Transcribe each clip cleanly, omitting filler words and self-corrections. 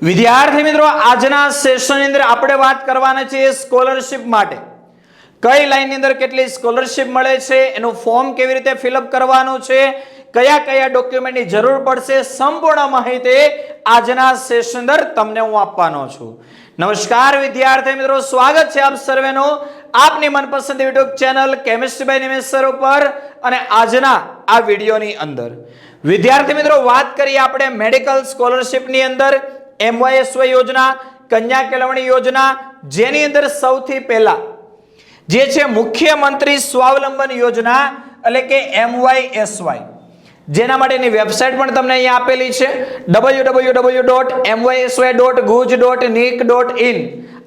વિદ્યાર્થી મિત્રો, આજના સેશનની અંદર આપણે વાત કરવાના છે સ્કોલરશિપ માટે. કઈ લાઈનની અંદર કેટલી સ્કોલરશિપ મળે છે, એનું ફોર્મ કેવી રીતે ફિલઅપ કરવાનું છે, કયા કયા ડોક્યુમેન્ટની જરૂર પડશે, સંપૂર્ણ માહિતી આજના સેશન અંદર તમને હું આપવાનો છું. નમસ્કાર વિદ્યાર્થી મિત્રો, સ્વાગત છે આપ સર્વેનું આપની મનપસંદ YouTube channel chemistry by Nimesh sir ઉપર. અને આજના આ વિડીયોની અંદર વિદ્યાર્થી મિત્રો વાત કરીએ આપણે મેડિકલ સ્કોલરશિપની અંદર MYSY યોજના, કન્યા કેળવણી યોજના, જેની અંદર સૌથી પહેલા જે છે મુખ્યમંત્રી સ્વાવલંબન યોજના એટલે કે MYSY, જેના માટેની વેબસાઇટ પણ તમને અહીંયા આપેલી છે www.mysy.guj.nic.in.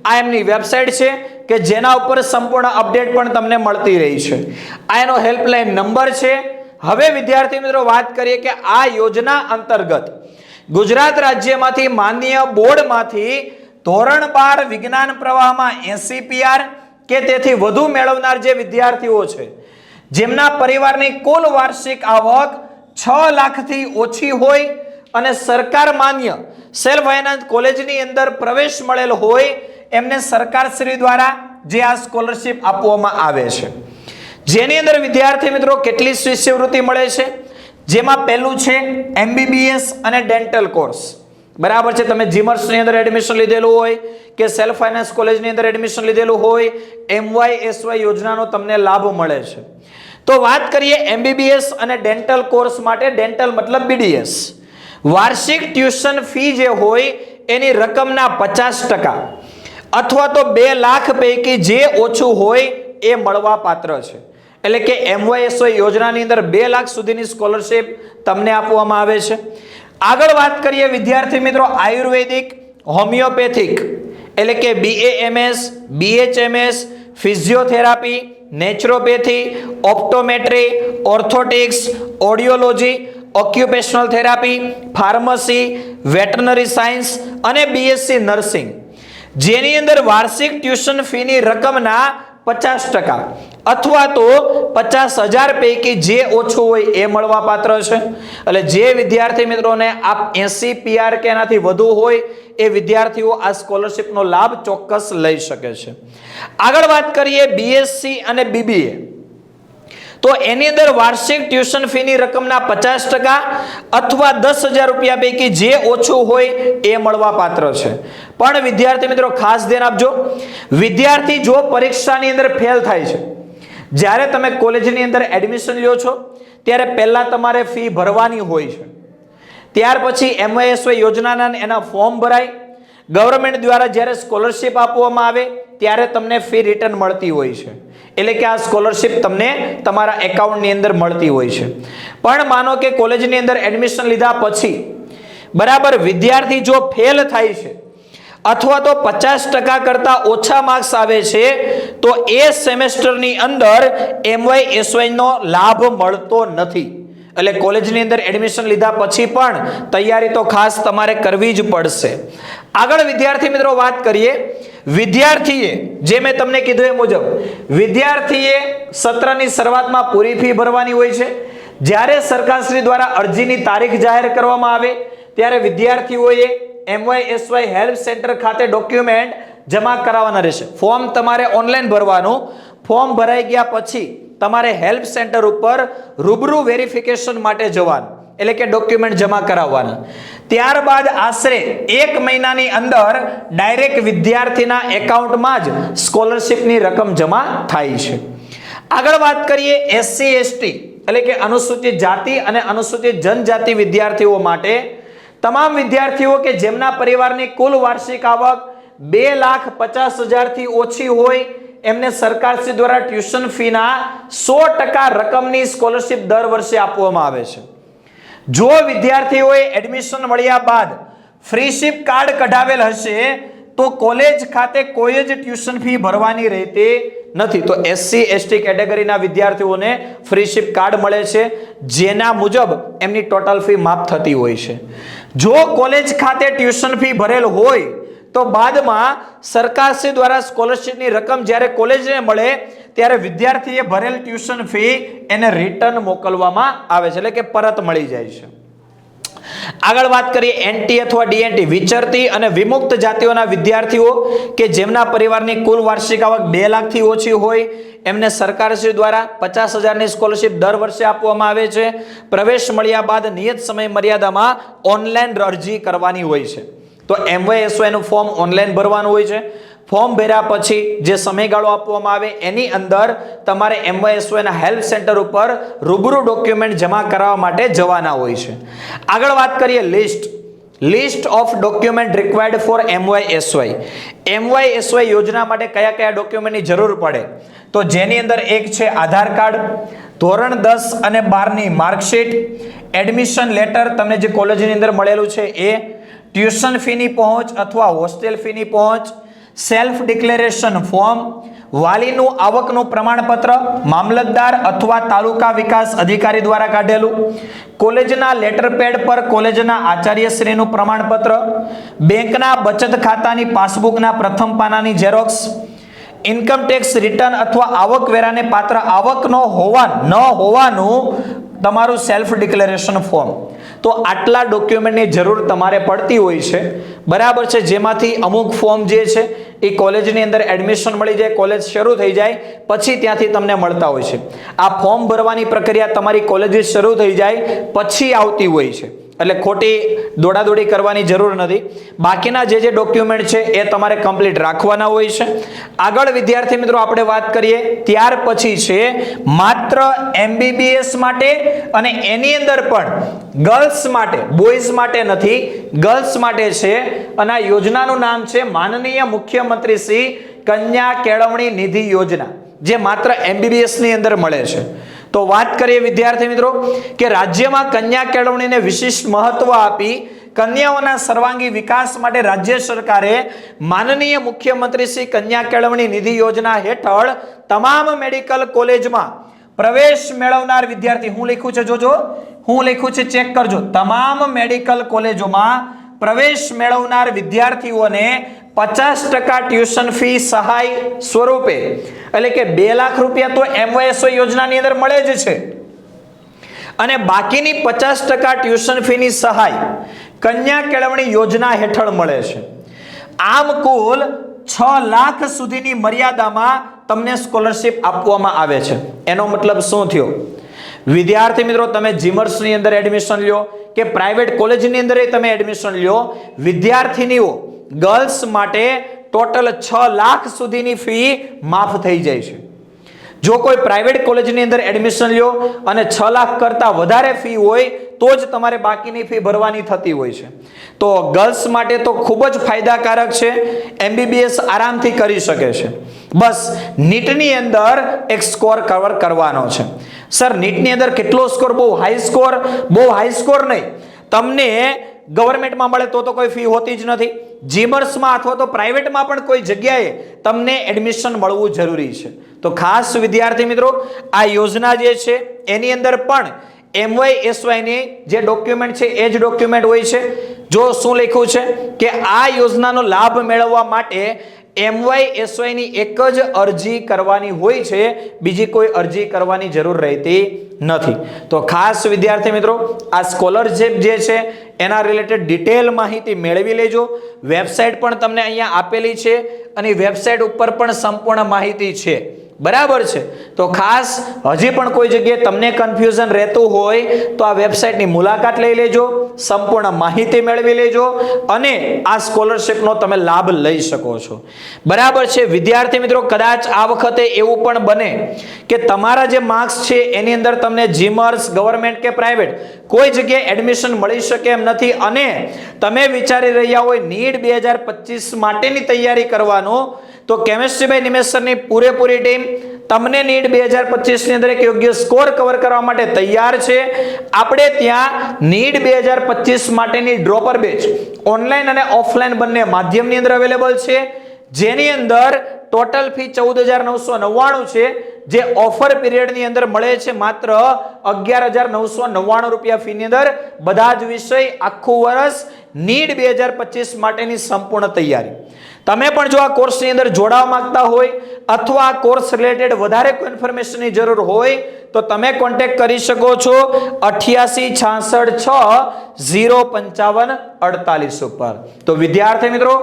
આ એમની વેબસાઇટ છે કે જેના ઉપર સંપૂર્ણ અપડેટ પણ તમને મળતી રહી છે. આ એનો હેલ્પલાઇન નંબર છે. હવે વિદ્યાર્થી મિત્રો વાત કરીએ કે આ યોજના અંતર્ગત ગુજરાત રાજ્યમાંથી માન્ય બોર્ડમાંથી ધોરણ 12 વિજ્ઞાન પ્રવાહમાં 80 PR કે તેથી વધુ મેળવનાર જે વિદ્યાર્થીઓ છે, જેમના પરિવારની કુલ વાર્ષિક આવક 6 લાખથી ઓછી હોય અને સરકાર માન્ય સેલ્ફ ફાઇનાન્સ કોલેજની અંદર પ્રવેશ મળેલ હોય, એમને સરકારશ્રી દ્વારા જે આ સ્કોલરશિપ આપવામાં આવે છે. જેની અંદર વિદ્યાર્થી મિત્રો કેટલી શિષ્યવૃત્તિ મળે છે, જેમાં પહેલું છે MBBS અને ડેન્ટલ કોર્સ. બરાબર છે. તમે જીમર્સની અંદર એડમિશન લીધેલું હોય કે સેલ્ફ ફાઇનાન્સ કોલેજની અંદર એડમિશન લીધેલું હોય, MYSY યોજનાનો તમને લાભ મળે છે. તો વાત કરીએ MBBS અને ડેન્ટલ કોર્સ માટે. ડેન્ટલ મતલબ BDS. વાર્ષિક ટ્યુશન ફી જે હોય એની રકમના 50% અથવા તો 2 લાખ પૈકી જે ઓછું હોય એ મળવા પાત્ર છે. એટલે કે MYSY યોજનાની અંદર 2 લાખ સુધીની સ્કોલરશિપ તમને આપવામાં આવે છે. આગળ વાત કરીએ વિદ્યાર્થી મિત્રો આયુર્વેદિક, હોમિયોપેથિક એટલે કે BAMS, BHMS, physiotherapy, naturopathy, optometry, orthotics, ઓડિયોલોજી, occupational therapy, pharmacy, veterinary science અને BSc નર્સિંગ, જેની અંદર વાર્ષિક ટ્યુશન ફીની રકમના 50% અથવા તો 50,000 પૈકી જે ઓછું હોય એ મળવા પાત્ર છે. એટલે જે વિદ્યાર્થી મિત્રોને આ 80 PR કે એનાથી વધુ હોય એ વિદ્યાર્થીઓ આ સ્કોલરશિપનો લાભ ચોક્કસ લઈ શકે છે. આગળ વાત કરીએ BSc અને BBA. તો એની અંદર વાર્ષિક ટ્યુશન ફીની રકમના 50% અથવા 10,000 રૂપિયા પૈકી જે ઓછું હોય એ મળવા પાત્ર છે. પણ વિદ્યાર્થી મિત્રો ખાસ ધ્યાન આપજો, વિદ્યાર્થી જો પરીક્ષાની અંદર ફેલ થાય છે, જ્યારે તમે કોલેજની અંદર એડમિશન લ્યો છો ત્યારે પહેલા તમારે ફી ભરવાની હોય છે. ત્યાર પછી MYSY યોજનાના એના ફોર્મ ભરાય, ગવર્મેન્ટ દ્વારા જ્યારે સ્કોલરશિપ આપવામાં આવે ત્યારે તમને ફી રિટર્ન મળતી હોય છે. એટલે કે આ સ્કોલરશિપ તમને તમારા એકાઉન્ટની અંદર મળતી હોય છે. પણ માનો કે કોલેજની અંદર એડમિશન લીધા પછી બરાબર વિદ્યાર્થી જો ફેલ થાય છે અથવા તો 50% કરતા ઓછા માર્ક્સ આવે છે, તો એ સેમેસ્ટરની અંદર MYSY નો લાભ મળતો નથી. એટલે કોલેજની અંદર એડમિશન લીધા પછી પણ તૈયારી તો ખાસ તમારે કરવી જ પડશે. આગળ વિદ્યાર્થી મિત્રો વાત કરીએ, વિદ્યાર્થીએ જે મેં તમને કીધું એ મુજબ વિદ્યાર્થીએ સત્રની શરૂઆતમાં પૂરી ફી ભરવાની હોય છે. જ્યારે સરકારશ્રી દ્વારા અરજીની તારીખ જાહેર કરવામાં આવે ત્યારે વિદ્યાર્થીઓએ MYSY હેલ્પ સેન્ટર ખાતે ડોક્યુમેન્ટ જમા કરાવવાના રહેશે. ફોર્મ તમારે ઓનલાઈન ભરવાનું. ફોર્મ ભરાઈ ગયા પછી તમારે હેલ્પ સેન્ટર ઉપર રૂબરૂ વેરિફિકેશન માટે જવાનું, એટલે કે ડોક્યુમેન્ટ જમા કરાવવાના. ત્યારબાદ આશરે 1 મહિનાની અંદર ડાયરેક્ટ વિદ્યાર્થીના એકાઉન્ટમાં જ સ્કોલરશિપની રકમ જમા થાય છે. આગળ વાત કરીએ SC ST એટલે કે અનુસૂચિત જાતિ અને અનુસૂચિત જનજાતિ વિદ્યાર્થીઓ માટે. તમામ વિદ્યાર્થીઓ કે જેમના પરિવારની કુલ વાર્ષિક આવક 2,50,000 થી ઓછી હોય એમને સરકારશ્રી દ્વારા ટ્યુશન ફીના 100% રકમની સ્કોલરશિપ દર વર્ષે આપવામાં આવે છે. જો વિદ્યાર્થીઓએ એડમિશન મળ્યા બાદ ફ્રીશિપ કાર્ડ કઢાવેલ હશે તો કોલેજ ખાતે કોઈ જ ટ્યુશન ફી ભરવાની રહેતી નથી. તો SC ST કેટેગરીના વિદ્યાર્થીઓને ફ્રીશિપ કાર્ડ મળે છે, જેના મુજબ એમની ટોટલ ફી માફ થતી હોય છે. જો કોલેજ ખાતે ટ્યુશન ફી ભરેલ હોય તો બાદમાં સરકારશ્રી દ્વારા સ્કોલરશિપની રકમ જ્યારે કોલેજને મળે ત્યારે વિદ્યાર્થીએ ભરેલ ટ્યુશન ફી એને રિટર્ન મોકલવામાં આવે છે, એટલે કે પરત મળી જાય છે. આગળ વાત કરીએ એનટી અથવા ડીએનટી, વિચરતી અને વિમુક્ત જાતિઓના વિદ્યાર્થીઓ કે જેમના પરિવારની કુલ વાર્ષિક આવક 2 લાખથી ઓછી હોય એમને સરકારશ્રી દ્વારા 50,000ની સ્કોલરશિપ દર વર્ષે આપવામાં આવે છે. પ્રવેશ મળ્યા બાદ નિયત સમય મર્યાદામાં ઓનલાઈન અરજી કરવાની હોય છે. તો MYSY નું ફોર્મ ઓનલાઈન ભરવાનું હોય છે. ફોર્મ ભર્યા પછી જે સમયગાળો આપવામાં આવે એની અંદર તમારે MYSY ના હેલ્પ સેન્ટર ઉપર રૂબરૂ ડોક્યુમેન્ટ જમા કરાવવા માટે જવાના હોય છે. આગળ વાત કરીએ list of document required four MYSY. MYSY યોજના માટે કયા કયા ડોક્યુમેન્ટની જરૂર પડે, તો જેની અંદર એક છે આધાર કાર્ડ, ધોરણ 10 અને 12ની માર્કશીટ, એડમિશન લેટર તમને જે કોલેજની અંદર મળેલું છે એ, ટ્યુશન ફીની પહોંચ અથવા હોસ્ટેલ ફીની પહોંચ, સેલ્ફ ડિક્લેરેશન ફોર્મ, વાલીનું આવકનું પ્રમાણપત્ર મામલતદાર અથવા તાલુકા વિકાસ અધિકારી દ્વારા કાઢેલું, કોલેજના લેટર પેડ પર કોલેજના આચાર્યશ્રીનું પ્રમાણપત્ર, બેંકના બચત ખાતાની પાસબુકના પ્રથમ પાનાની ઝેરોક્સ, ઇન્કમ ટેક્સ રિટર્ન અથવા આવકવેરાને પાત્ર આવક ન હોવાનું તમારું સેલ્ફ ડિક્લેરેશન ફોર્મ. તો આટલા ડોક્યુમેન્ટની જરૂર તમારે પડતી હોય છે, બરાબર છે. જેમાંથી અમુક ફોર્મ જે છે એ કોલેજની અંદર એડમિશન મળી જાય, કોલેજ શરૂ થઈ જાય પછી ત્યાંથી તમને મળતા હોય છે. આ ફોર્મ ભરવાની પ્રક્રિયા તમારી કોલેજ શરૂ થઈ જાય પછી આવતી હોય છે, એટલે ખોટી દોડાદોડી કરવાની જરૂર નથી. બાકીના જે ડોક્યુમેન્ટ છે એ તમારે કમ્પ્લીટ રાખવાના હોય છે. આગળ વિદ્યાર્થી મિત્રો આપણે વાત કરીએ ત્યાર પછી છે માત્ર MBBS માટે, અને એની અંદર પણ ગર્લ્સ માટે, બોયઝ માટે નથી, ગર્લ્સ માટે છે. અને આ યોજનાનું નામ છે માનનીય મુખ્યમંત્રી શ્રી કન્યા કેળવણી નિધિ યોજના, જે માત્ર MBBS ની અંદર મળે છે. તો વાત કરીએ વિદ્યાર્થી મિત્રો કે રાજ્યમાં કન્યા કેળવણીને વિશિષ્ટ મહત્વ આપી કન્યાઓના સર્વાંગી વિકાસ માટે રાજ્ય સરકારે માનનીય મુખ્યમંત્રી શ્રી કન્યા કેળવણી નિધિ યોજના હેઠળ તમામ મેડિકલ કોલેજમાં પ્રવેશ મેળવનાર વિદ્યાર્થી, હું લખ્યું છે જોજો, હું લખ્યું છે ચેક કરજો, તમામ મેડિકલ કોલેજોમાં પ્રવેશ મેળવનાર વિદ્યાર્થીઓને 50% ટ્યુશન ફી સહાય સ્વરૂપે, એટલે કે 2 લાખ રૂપિયા તો MYSY યોજનાની અંદર મળે જ છે, અને બાકીની 50% ટ્યુશન ફીની સહાય કન્યા કેળવણી યોજના હેઠળ મળે છે. આમ કુલ 6 લાખ સુધીની મર્યાદામાં તમને સ્કોલરશિપ આપવામાં આવે છે. એનો મતલબ શું થયો વિદ્યાર્થી મિત્રો? તમે જીમર્સની અંદર એડમિશન લ્યો કે પ્રાઇવેટ કોલેજની અંદર તમે એડમિશન લ્યો, વિદ્યાર્થીનીઓ ગર્લ્સ માટે ટોટલ 6 લાખ સુધીની ફી માફ થઈ જાય છે. જો કોઈ પ્રાઇવેટ કોલેજની અંદર એડમિશન લ્યો અને 6 લાખ કરતા વધારે ફી હોય તો જ તમારે બાકીની ફી ભરવાની થતી હોય છે. તો ગર્લ્સ માટે તો ખૂબ જ ફાયદાકારક છે, MBBS આરામથી કરી શકે છે. બસ નીટની અંદર એક સ્કોર કવર કરવાનો છે. સર નીટની અંદર કેટલો સ્કોર? બહુ હાઈ સ્કોર નહીં. તમને ગવર્મેન્ટમાં મળે તો કોઈ ફી હોતી જ નથી. જીમર્સમાં અથવા તો પ્રાઇવેટમાં પણ કોઈ જગ્યાએ તમને એડમિશન મળવું જરૂરી છે. તો ખાસ વિદ્યાર્થી મિત્રો આ યોજના જે છે એની અંદર પણ MYSY ની જે ડોક્યુમેન્ટ છે એ જ ડોક્યુમેન્ટ હોય છે. જો શું લખ્યું છે કે આ યોજનાનો લાભ મેળવવા માટે MYSY ની એક જ અરજી કરવાની હોય છે, બીજી કોઈ અરજી કરવાની જરૂર રહેતી નથી. તો ખાસ વિદ્યાર્થી મિત્રો આ સ્કોલરશિપ જે છે એના રિલેટેડ ડિટેલ માહિતી મેળવી લેજો. વેબસાઇટ પણ તમને અહીંયા આપેલી છે અને વેબસાઇટ ઉપર પણ સંપૂર્ણ માહિતી છે, બરાબર છે. તો ખાસ હજી પણ કોઈ જગ્યાએ તમને કન્ફ્યુઝન રહેતું હોય તો આ વેબસાઇટની મુલાકાત લઈ લેજો, સંપૂર્ણ માહિતી મેળવી લેજો અને આ સ્કોલરશિપનો તમે લાભ લઈ શકો છો, બરાબર છે. વિદ્યાર્થી મિત્રો કદાચ આ વખતે એવું પણ બને કે તમારા જે માર્ક્સ છે એની અંદર તમને જીમર્સ, ગવર્મેન્ટ કે પ્રાઇવેટ કોઈ જગ્યાએ એડમિશન મળી શકે એમ નથી અને તમે વિચારી રહ્યા હોય નીટ 2025 માટેની તૈયારી કરવાનો, તો કેમેસ્ટ્રીભાઈ નિમેશરની પૂરેપૂરી ટીમ તમને નીટ 2025 ની અંદર એક યોગ્ય સ્કોર કવર કરવા માટે તૈયાર છે. આપણે ત્યાં નીટ 2025 માટેની ડ્રોપર બેચ ઓનલાઈન અને ઓફલાઈન બંને માધ્યમની અંદર અવેલેબલ છે, જેની અંદર ટોટલ ફી 14,999 છે, જે ઓફર પીરિયડની અંદર મળે છે માત્ર 11,999 રૂપિયા ફીની અંદર બધા જ વિષય આખું વર્ષ નીટ 2025 માટેની સંપૂર્ણ તૈયારી. તમે પણ જો આ કોર્સની અંદર જોડાવા માંગતા હોય અથવા આ કોર્સ રિલેટેડ વધારે કોઈ ઇન્ફોર્મેશનની જરૂર હોય તો તમે કોન્ટેક્ટ કરી શકો છો 8866605548 ઉપર. તો વિદ્યાર્થી મિત્રો,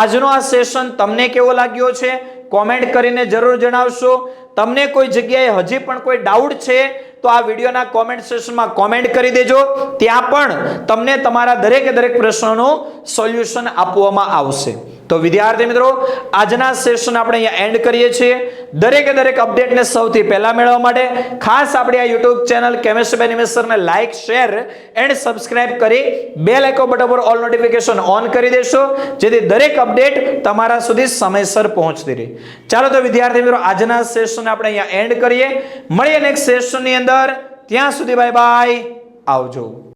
આજનો આ સેશન તમને કેવો લાગ્યો છે કોમેન્ટ કરીને જરૂર જણાવશો. તમને કોઈ જગ્યાએ હજી પણ કોઈ ડાઉટ છે તો આ વિડિયોના કોમેન્ટ સેક્શનમાં કોમેન્ટ કરી દેજો. ત્યાં પણ તમને તમારા દરેકે દરેક પ્રશ્નોનું સોલ્યુશન આપવામાં આવશે. તો વિદ્યાર્થી મિત્રો, આજના સેશન આપણે અહીંયા એન્ડ કરીએ છીએ. દરેકે દરેક અપડેટને સૌથી પહેલા મેળવવા માટે ખાસ આપણી આ YouTube channel chemistry by Nimesh સરને લાઈક, શેર એન્ડ સબસ્ક્રાઇબ કરી બેલ આઇકોન બટન પર ઓલ નોટિફિકેશન ઓન કરી દેશો, જેથી દરેક અપડેટ તમારા સુધી સમયસર પહોંચતી રહે. ચાલો તો વિદ્યાર્થી મિત્રો, આજના સેશન આપણે અહીંયા એન્ડ કરીએ. મળીએ નેક્સ્ટ સેશનની અંદર. ત્યાં સુધી બાય બાય, આવજો.